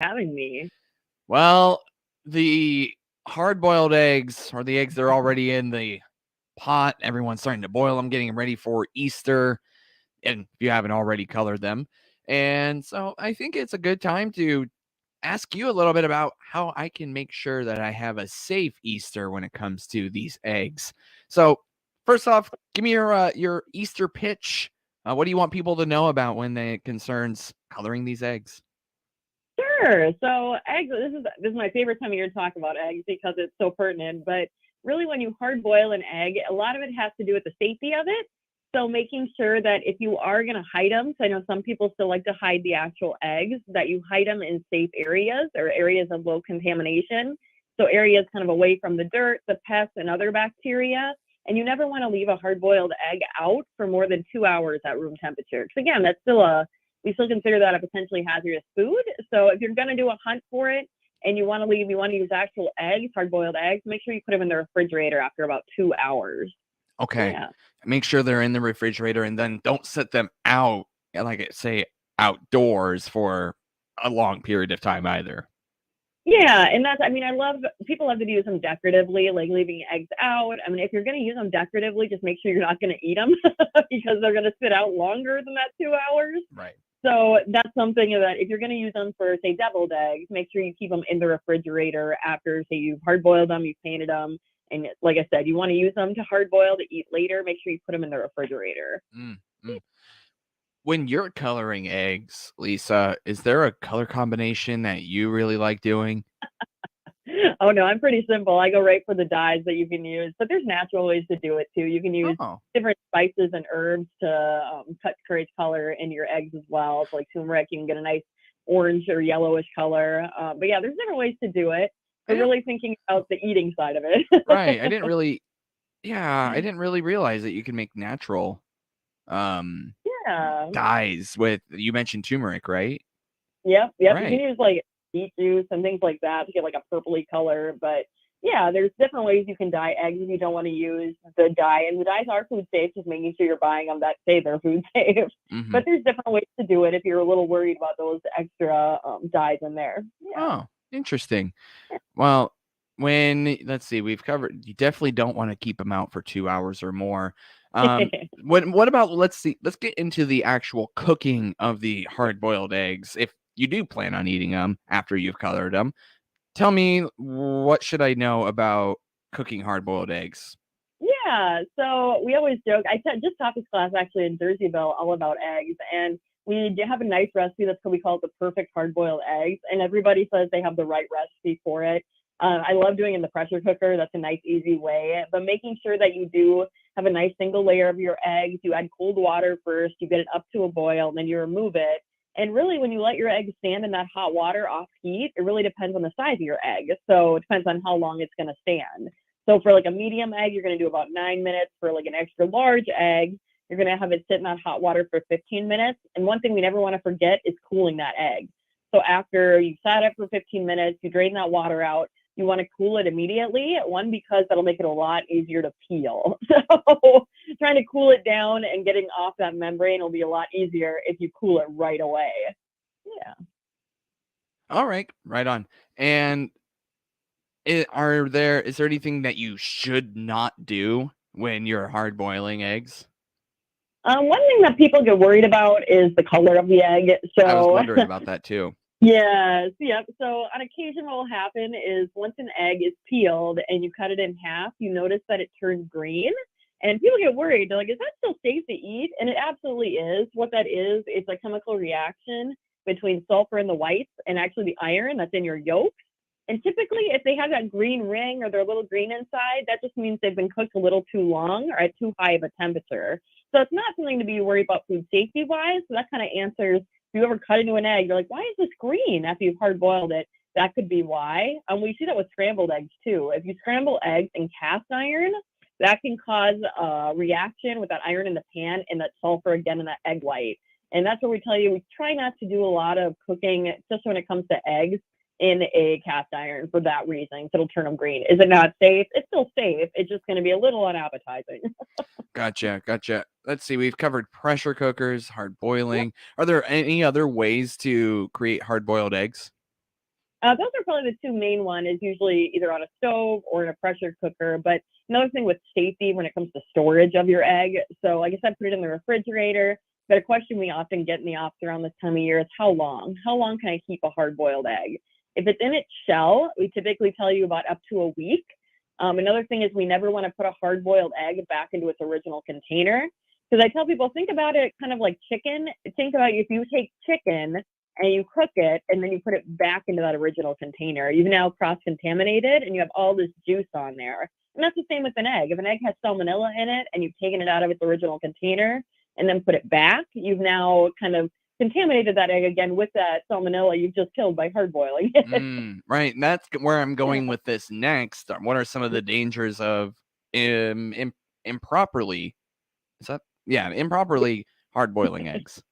having me. Well, the hard-boiled eggs, or the eggs that are already in the pot, everyone's starting to boil them, getting them ready for Easter, and if you haven't already colored them. And so I think it's a good time to ask you a little bit about how I can make sure that I have a safe Easter when it comes to these eggs. So, first off, give me your Easter pitch. What do you want people to know about when it concerns coloring these eggs? Sure. So eggs. This is my favorite time of year to talk about eggs because it's so pertinent. But really, when you hard boil an egg, a lot of it has to do with the safety of it. So making sure that if you are going to hide them, so I know some people still like to hide the actual eggs, that you hide them in safe areas or areas of low contamination. So areas kind of away from the dirt, the pests, and other bacteria. And you never want to leave a hard boiled egg out for more than 2 hours at room temperature. Because again, that's still a we still consider that a potentially hazardous food. So if you're going to do a hunt for it and you want to use actual eggs, hard boiled eggs, make sure you put them in the refrigerator after about 2 hours. Okay. Yeah. Make sure they're in the refrigerator and then don't set them out, like I say, outdoors for a long period of time either. Yeah, and I love people love to use them decoratively, like leaving eggs out. I mean, if you're going to use them decoratively, just make sure you're not going to eat them because they're going to sit out longer than that 2 hours. Right. So that's something that if you're going to use them for, say, deviled eggs, make sure you keep them in the refrigerator after, say, you've hard boiled them, you've painted them. And like I said, you want to use them to hard boil to eat later. Make sure you put them in the refrigerator. Mm. When you're coloring eggs, Lisa, is there a color combination that you really like doing? Oh no, I'm pretty simple. I go right for the dyes that you can use, but there's natural ways to do it too. You can use Oh, different spices and herbs to create color in your eggs as well. So like turmeric, you can get a nice orange or yellowish color. But yeah, there's different ways to do it. I But didn't. really thinking about the eating side of Right. I it. didn't really. Yeah, I didn't really realize that you can make natural um Yeah. dyes with. You mentioned turmeric, right? Yep. You can Right. use like beet juice and things like that to get like a purpley color. But yeah, there's different ways you can dye eggs if you don't want to use the dye. And the dyes are food safe, just making sure you're buying them that say they're food safe. Mm-hmm. But there's different ways to do it if you're a little worried about those extra dyes in there. Yeah. Oh, interesting. Well, let's see, we've covered. You definitely don't want to keep them out for 2 hours or more. Um, what about let's see, let's get into the actual cooking of the hard-boiled eggs. If you do plan on eating them after you've colored them, tell me what should I know about cooking hard-boiled eggs? Yeah, so we always joke. Just taught this class actually in Jerseyville all about eggs, and we have a nice recipe that's what we call the perfect hard-boiled eggs, and everybody says they have the right recipe for it. I love doing it in the pressure cooker. That's a nice, easy way. But making sure that you do have a nice single layer of your eggs. You add cold water first. You get it up to a boil, and then you remove it. And really, when you let your eggs stand in that hot water off heat, it really depends on the size of your egg. So it depends on how long it's going to stand. So for like a medium egg, you're going to do about 9 minutes. For like an extra large egg, you're going to have it sit in that hot water for 15 minutes. And one thing we never want to forget is cooling that egg. So after you sat it for 15 minutes, you drain that water out. You want to cool it immediately. One, because that'll make it a lot easier to peel. So trying to cool it down and getting off that membrane will be a lot easier if you cool it right away. Yeah. All right, right on. And is there anything that you should not do when you're hard boiling eggs? One thing that people get worried about is the color of the egg. I was So wondering about that too. yes, yep. So on occasion, what will happen is once an egg is peeled and you cut it in half, you notice that it turns green. And people get worried. They're like, is that still safe to eat? And it absolutely is. What that is, it's a chemical reaction between sulfur in the whites and actually the iron that's in your yolk. And typically, if they have that green ring or they're a little green inside, that just means they've been cooked a little too long or at too high of a temperature. So it's not something to be worried about food safety wise. So that kind of answers if you ever cut into an egg, you're like, why is this green after you've hard boiled it? That could be why. We see that with scrambled eggs too. If you scramble eggs in cast iron, that can cause a reaction with that iron in the pan and that sulfur again in that egg white. And that's where we tell you we try not to do a lot of cooking, just when it comes to eggs, in a cast iron for that reason. So it'll turn them green. Is it not safe? It's still safe. It's just going to be a little unappetizing. Gotcha. Let's see. We've covered pressure cookers, hard Yep. boiling. Are there any other ways to create hard boiled eggs? Those are probably the two main ones, is usually either on a stove or in a pressure cooker. But another thing with safety when it comes to storage of your egg, so like I said, put it in the refrigerator. But a question we often get in the office around this time of year is how long? How long can I keep a hard-boiled egg? If it's in its shell, we typically tell you about up to a week. Another thing is we never want to put a hard-boiled egg back into its original container. Because I tell people, think about it kind of like chicken. Think about if you take chicken and you cook it and then you put it back into that original container, you've now cross-contaminated and you have all this juice on there. And that's the same with an egg. If an egg has salmonella in it and you've taken it out of its original container and then put it back, you've now kind of contaminated that egg again with that salmonella you've just killed by hard boiling it. Right. And that's where I'm going with this next. What are some of the dangers of improperly hard boiling eggs?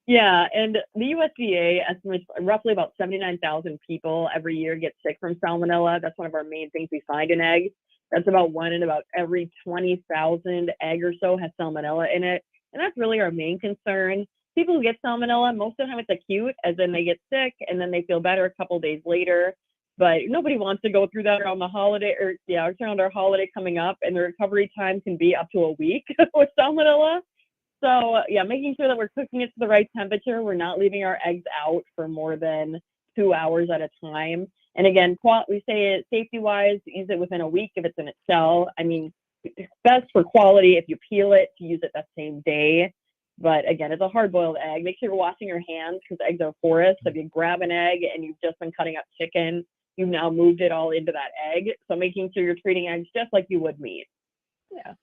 Yeah, and the USDA estimates roughly about 79,000 people every year get sick from salmonella. That's one of our main things we find in eggs. That's about one in about every 20,000 egg or so has salmonella in it. And that's really our main concern. People who get salmonella, most of the time it's acute, as in they get sick and then they feel better a couple days later. But nobody wants to go through that around the holiday, it's around our holiday coming up, and the recovery time can be up to a week with salmonella. So yeah, making sure that we're cooking it to the right temperature. We're not leaving our eggs out for more than 2 hours at a time. And again, we say safety-wise, use it within a week if it's in its shell. I mean, it's best for quality if you peel it to use it that same day. But again, it's a hard-boiled egg. Make sure you're washing your hands because eggs are porous. So if you grab an egg and you've just been cutting up chicken, you've now moved it all into that egg. So making sure you're treating eggs just like you would meat. Yeah.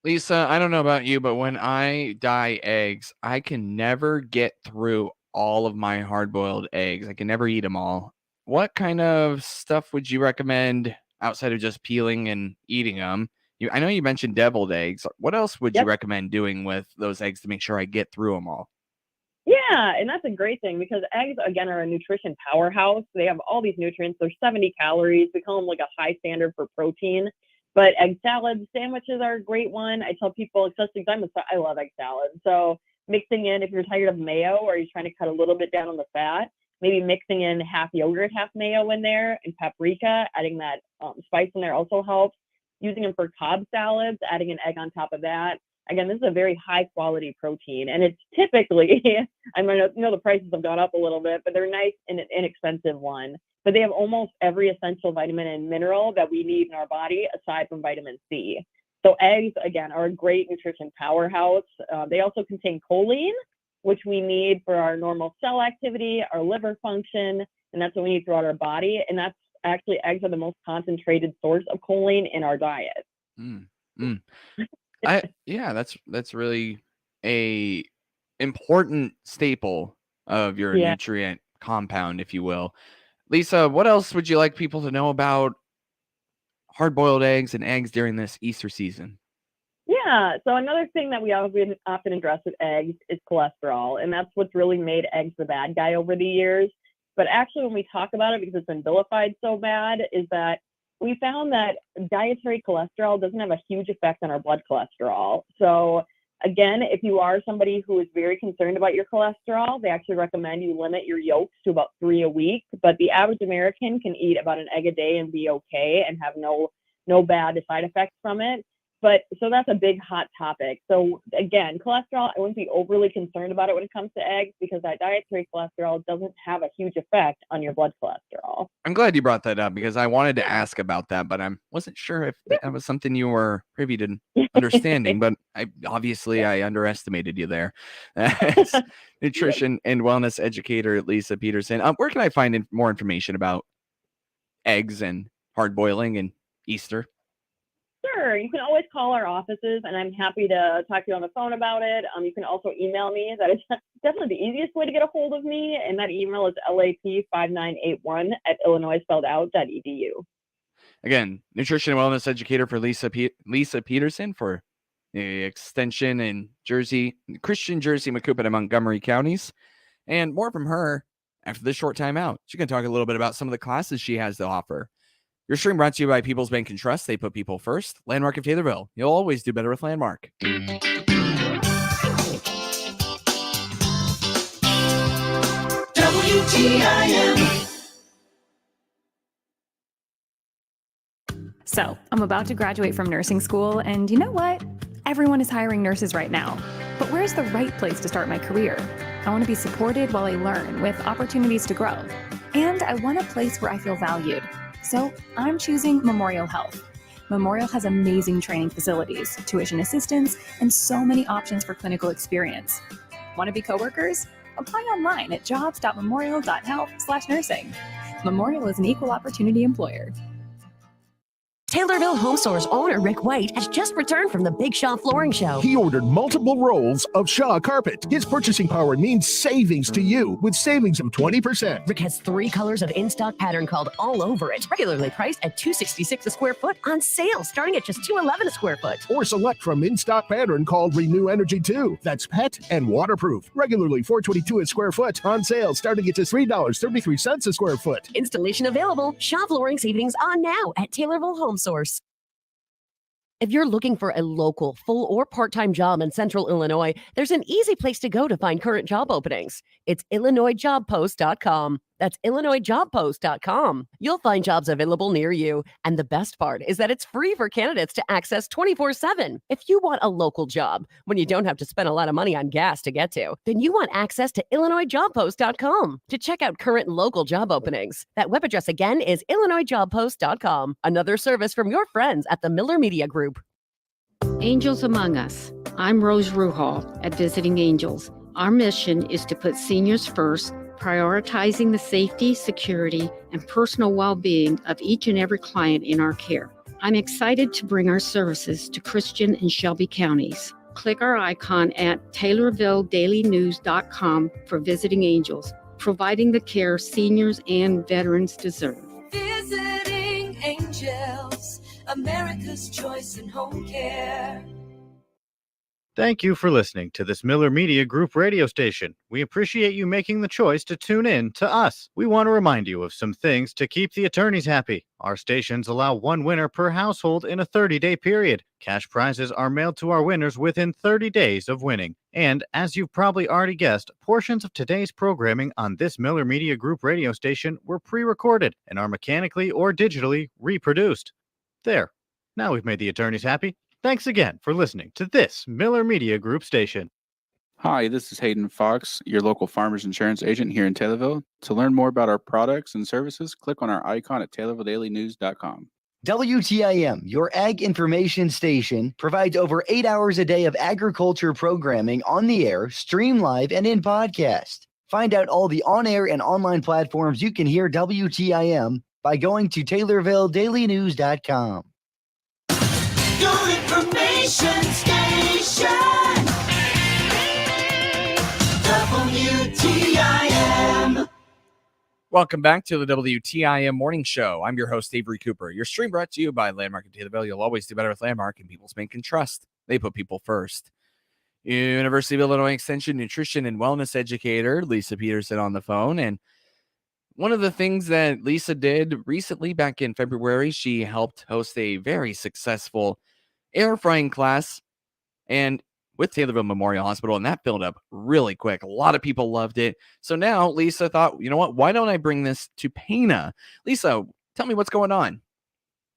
Lisa, I don't know about you, but when I dye eggs, I can never get through all of my hard-boiled eggs. I can never eat them all. What kind of stuff would you recommend outside of just peeling and eating them? I know you mentioned deviled eggs. What else would you recommend doing with those eggs to make sure I get through them all? Yeah, and that's a great thing because eggs, again, are a nutrition powerhouse. They have all these nutrients. There's 70 calories. We call them like a high standard for protein. But egg salads, sandwiches are a great one. I tell people, especially because I love egg salad. So mixing in, if you're tired of mayo or you're trying to cut a little bit down on the fat, maybe mixing in half yogurt, half mayo in there, and paprika, adding that spice in there also helps. Using them for Cobb salads, adding an egg on top of that. Again, this is a very high quality protein, and it's typically, I know the prices have gone up a little bit, but they're nice and an inexpensive one. But they have almost every essential vitamin and mineral that we need in our body, aside from vitamin C. So eggs, again, are a great nutrition powerhouse. They also contain choline, which we need for our normal cell activity, our liver function, and that's what we need throughout our body. And that's actually, eggs are the most concentrated source of choline in our diet. That's really a important staple of your nutrient compound, if you will. Lisa, what else would you like people to know about hard-boiled eggs and eggs during this Easter season? Yeah, so another thing that we often address with eggs is cholesterol, and that's what's really made eggs the bad guy over the years. But actually, when we talk about it, because it's been vilified so bad, is that we found that dietary cholesterol doesn't have a huge effect on our blood cholesterol. So again, if you are somebody who is very concerned about your cholesterol, they actually recommend you limit your yolks to about 3 a week. But the average American can eat about an egg a day and be okay and have no bad side effects from it. But so that's a big hot topic. So again, cholesterol, I wouldn't be overly concerned about it when it comes to eggs because that dietary cholesterol doesn't have a huge effect on your blood cholesterol. I'm glad you brought that up because I wanted to ask about that, but I wasn't sure if that was something you were privy to understanding, but I underestimated you there. As nutrition and wellness educator, Lisa Peterson. Where can I find more information about eggs and hard boiling and Easter? Sure. You can always call our offices, and I'm happy to talk to you on the phone about it. You can also email me. That is definitely the easiest way to get a hold of me, and that email is lap5981@illinoisspelledout.edu. Again, nutrition and wellness educator for Lisa Peterson for the extension in Christian Jersey, Macoupin, and Montgomery counties. And more from her after this short time out. She can talk a little bit about some of the classes she has to offer. Your stream brought to you by People's Bank and Trust. They put people first. Landmark of Taylorville. You'll always do better with Landmark. WTIM. So, I'm about to graduate from nursing school, and you know what? Everyone is hiring nurses right now. But where's the right place to start my career? I want to be supported while I learn, with opportunities to grow. And I want a place where I feel valued. So, I'm choosing Memorial Health. Memorial has amazing training facilities, tuition assistance, and so many options for clinical experience. Want to be coworkers? Apply online at jobs.memorial.health/nursing. Memorial is an equal opportunity employer. Taylorville Home Store's owner, Rick White, has just returned from the Big Shaw Flooring Show. He ordered multiple rolls of Shaw carpet. His purchasing power means savings to you with savings of 20%. Rick has 3 colors of in-stock pattern called All Over It, regularly priced at $266 a square foot, on sale starting at just $211 a square foot. Or select from in-stock pattern called Renew Energy 2. That's pet and waterproof. Regularly $422 a square foot, on sale starting at just $3.33 a square foot. Installation available. Shaw Flooring savings on now at Taylorville Home Source. If you're looking for a local, full or part-time job in Central Illinois, there's an easy place to go to find current job openings. It's IllinoisJobPost.com. That's IllinoisJobPost.com. You'll find jobs available near you. And the best part is that it's free for candidates to access 24/7. If you want a local job, when you don't have to spend a lot of money on gas to get to, then you want access to IllinoisJobPost.com to check out current local job openings. That web address again is IllinoisJobPost.com. Another service from your friends at the Miller Media Group. Angels Among Us. I'm Rose Ruhal at Visiting Angels. Our mission is to put seniors first, prioritizing the safety, security, and personal well-being of each and every client in our care. I'm excited to bring our services to Christian and Shelby counties. Click our icon at TaylorvilleDailyNews.com for Visiting Angels, providing the care seniors and veterans deserve. Visiting Angels, America's choice in home care. Thank you for listening to this Miller Media Group radio station. We appreciate you making the choice to tune in to us. We want to remind you of some things to keep the attorneys happy. Our stations allow one winner per household in a 30-day period. Cash prizes are mailed to our winners within 30 days of winning. And as you've probably already guessed, portions of today's programming on this Miller Media Group radio station were pre-recorded and are mechanically or digitally reproduced. There. Now we've made the attorneys happy. Thanks again for listening to this Miller Media Group station. Hi, this is Hayden Fox, your local farmers insurance agent here in Taylorville. To learn more about our products and services, click on our icon at TaylorvilleDailyNews.com. WTIM, your ag information station, provides over 8 hours a day of agriculture programming on the air, stream live, and in podcast. Find out all the on-air and online platforms you can hear WTIM by going to TaylorvilleDailyNews.com. Your information station, WTIM. Welcome back to the WTIM Morning Show. I'm your host, Avery Cooper. Your stream brought to you by Landmark in Taylorville. You'll always do better with Landmark, and people's bank and trust. They put people first. University of Illinois Extension nutrition and wellness educator Lisa Peterson on the phone. And one of the things that Lisa did recently, back in February, she helped host a very successful air frying class and with Taylorville Memorial Hospital, and that filled up really quick. A lot of people loved it. So now Lisa thought, you know what, why don't I bring this to Pana? Lisa, tell me what's going on.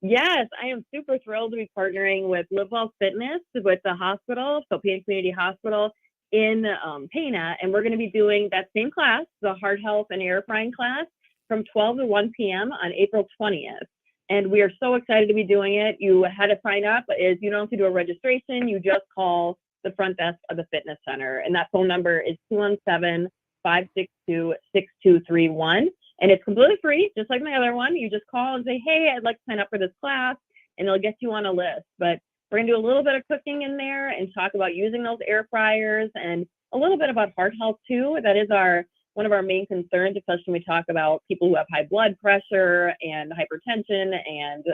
Yes, I am super thrilled to be partnering with Live Well Fitness with the hospital, so Pana Community Hospital in Pana, and we're going to be doing that same class, the heart health and air frying class, from 12 to 1 p.m. on April 20th. And we are so excited to be doing it. You had to sign up. You don't have to do a registration. You just call the front desk of the fitness center. And that phone number is 217-562-6231. And it's completely free, just like my other one. You just call and say, hey, I'd like to sign up for this class, and it'll get you on a list. But we're going to do a little bit of cooking in there and talk about using those air fryers and a little bit about heart health too. That is one of our main concerns, especially when we talk about people who have high blood pressure and hypertension and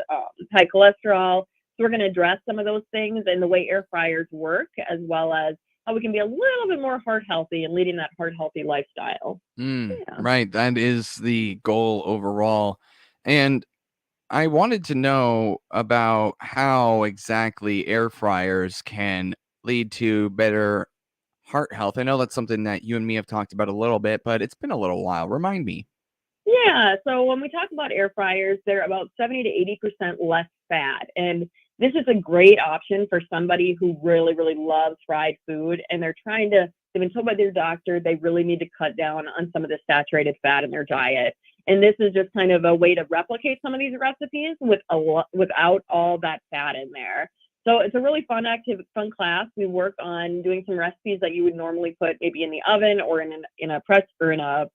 high cholesterol. So we're going to address some of those things and the way air fryers work, as well as how we can be a little bit more heart healthy and leading that heart healthy lifestyle. Right. That is the goal overall. And I wanted to know about how exactly air fryers can lead to better heart health. I know that's something that you and me have talked about a little bit, but it's been a little while. Remind me. Yeah, so when we talk about air fryers, they're about 70 to 80% less fat. And this is a great option for somebody who really, really loves fried food and they've been told by their doctor they really need to cut down on some of the saturated fat in their diet. And this is just kind of a way to replicate some of these recipes without all that fat in there. So it's a really fun class. We work on doing some recipes that you would normally put maybe in the oven or in a press or in a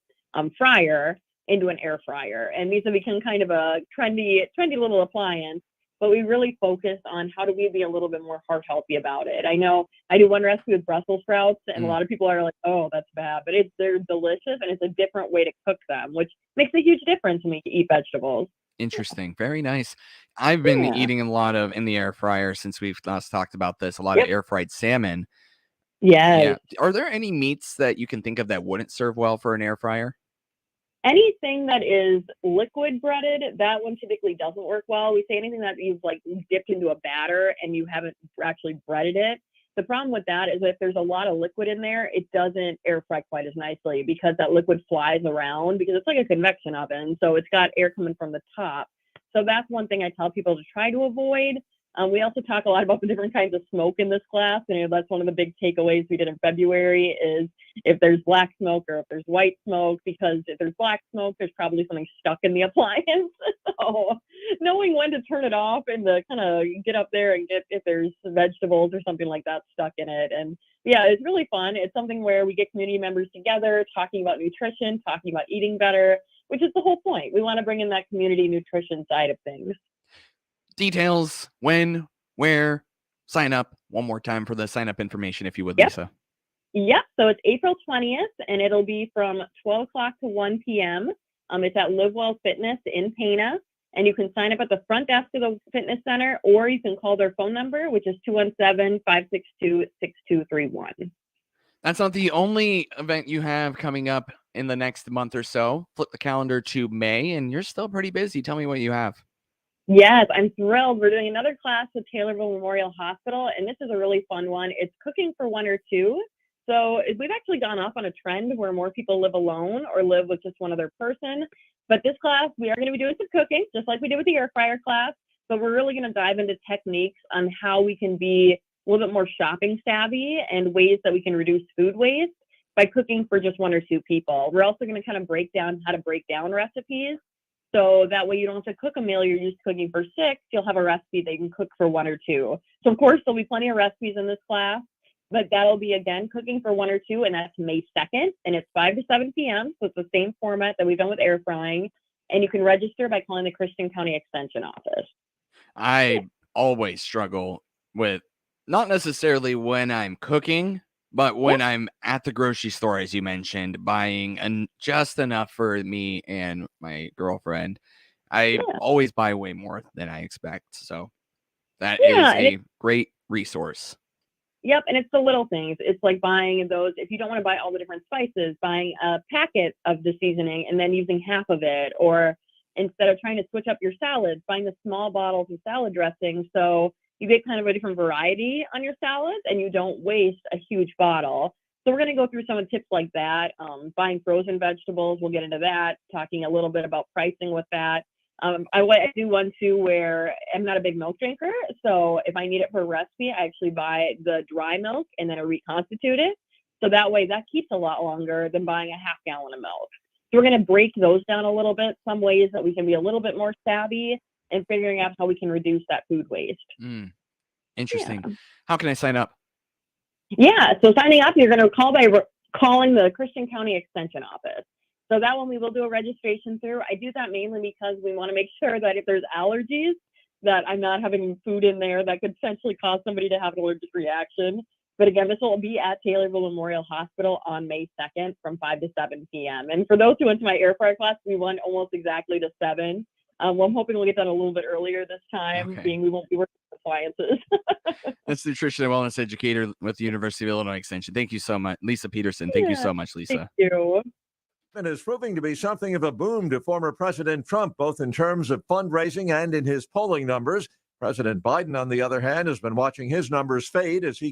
fryer into an air fryer. And these have become kind of a trendy little appliance, but we really focus on how do we be a little bit more heart healthy about it. I know I do one recipe with Brussels sprouts and a lot of people are like, oh, that's bad, but they're delicious and it's a different way to cook them, which makes a huge difference when you eat vegetables. Interesting. Very nice. I've been eating a lot of in the air fryer since we've last talked about this, a lot of air fried salmon. Yes. Yeah. Are there any meats that you can think of that wouldn't serve well for an air fryer? Anything that is liquid breaded, that one typically doesn't work well. We say anything that you've like dipped into a batter and you haven't actually breaded it. The problem with that is if there's a lot of liquid in there, it doesn't air fry quite as nicely because that liquid flies around because it's like a convection oven. So it's got air coming from the top. So that's one thing I tell people to try to avoid. We also talk a lot about the different kinds of smoke in this class. And that's one of the big takeaways we did in February is if there's black smoke or if there's white smoke, because if there's black smoke, there's probably something stuck in the appliance. So knowing when to turn it off and to kind of get up there and get if there's vegetables or something like that stuck in it. And yeah, it's really fun. It's something where we get community members together talking about nutrition, talking about eating better, which is the whole point. We want to bring in that community nutrition side of things. Details, when, where, sign up. One more time for the sign up information, if you would, Yep. Lisa. Yep. So it's April 20th, and it'll be from 12 o'clock to 1 p.m. It's at Live Well Fitness in Pana, and you can sign up at the front desk of the fitness center, or you can call their phone number, which is 217-562-6231. That's not the only event you have coming up in the next month or so. Flip the calendar to May, and you're still pretty busy. Tell me what you have. Yes, I'm thrilled. We're doing another class with Taylorville Memorial Hospital, and this is a really fun one. It's cooking for one or two. So we've actually gone off on a trend where more people live alone or live with just one other person. But this class, we are going to be doing some cooking, just like we did with the air fryer class. But we're really going to dive into techniques on how we can be a little bit more shopping savvy and ways that we can reduce food waste by cooking for just one or two people. We're also going to kind of break down how to break down recipes. So that way you don't have to cook a meal you're used to cooking for 6. You'll have a recipe that you can cook for 1 or 2. So of course, there'll be plenty of recipes in this class, but that'll be, again, cooking for 1 or 2, and that's May 2nd, and it's 5 to 7 p.m. So it's the same format that we've done with air frying, and you can register by calling the Christian County Extension Office. I always struggle with, not necessarily when I'm cooking, but when I'm at the grocery store, as you mentioned, buying just enough for me and my girlfriend. I always buy way more than I expect. So that is a great resource. Yep, and it's the little things. It's like buying those, if you don't want to buy all the different spices, buying a packet of the seasoning and then using half of it, or instead of trying to switch up your salads, buying the small bottles of salad dressing so you get kind of a different variety on your salads and you don't waste a huge bottle. So we're going to go through some of the tips like that. Buying frozen vegetables, we'll get into that, talking a little bit about pricing with that. I do one too where I'm not a big milk drinker. So if I need it for a recipe, I actually buy the dry milk and then I reconstitute it. So that way that keeps a lot longer than buying a half gallon of milk. So we're going to break those down a little bit, some ways that we can be a little bit more savvy and figuring out how we can reduce that food waste. Interesting. Yeah. How can I sign up? Yeah, so signing up, you're going to call by calling the Christian County Extension Office. So that one we will do a registration through. I do that mainly because we want to make sure that if there's allergies, that I'm not having food in there that could potentially cause somebody to have an allergic reaction. But again, this will be at Taylorville Memorial Hospital on May 2nd from 5 to 7 p.m. And for those who went to my air fryer class, we went almost exactly to 7. Well, I'm hoping we'll get done a little bit earlier this time, being we won't be working with appliances. That's nutrition and wellness educator with the University of Illinois Extension. Thank you so much, Lisa Peterson. Thank you so much, Lisa. Thank you. And is proving to be something of a boom to former President Trump, both in terms of fundraising and in his polling numbers. President Biden, on the other hand, has been watching his numbers fade as he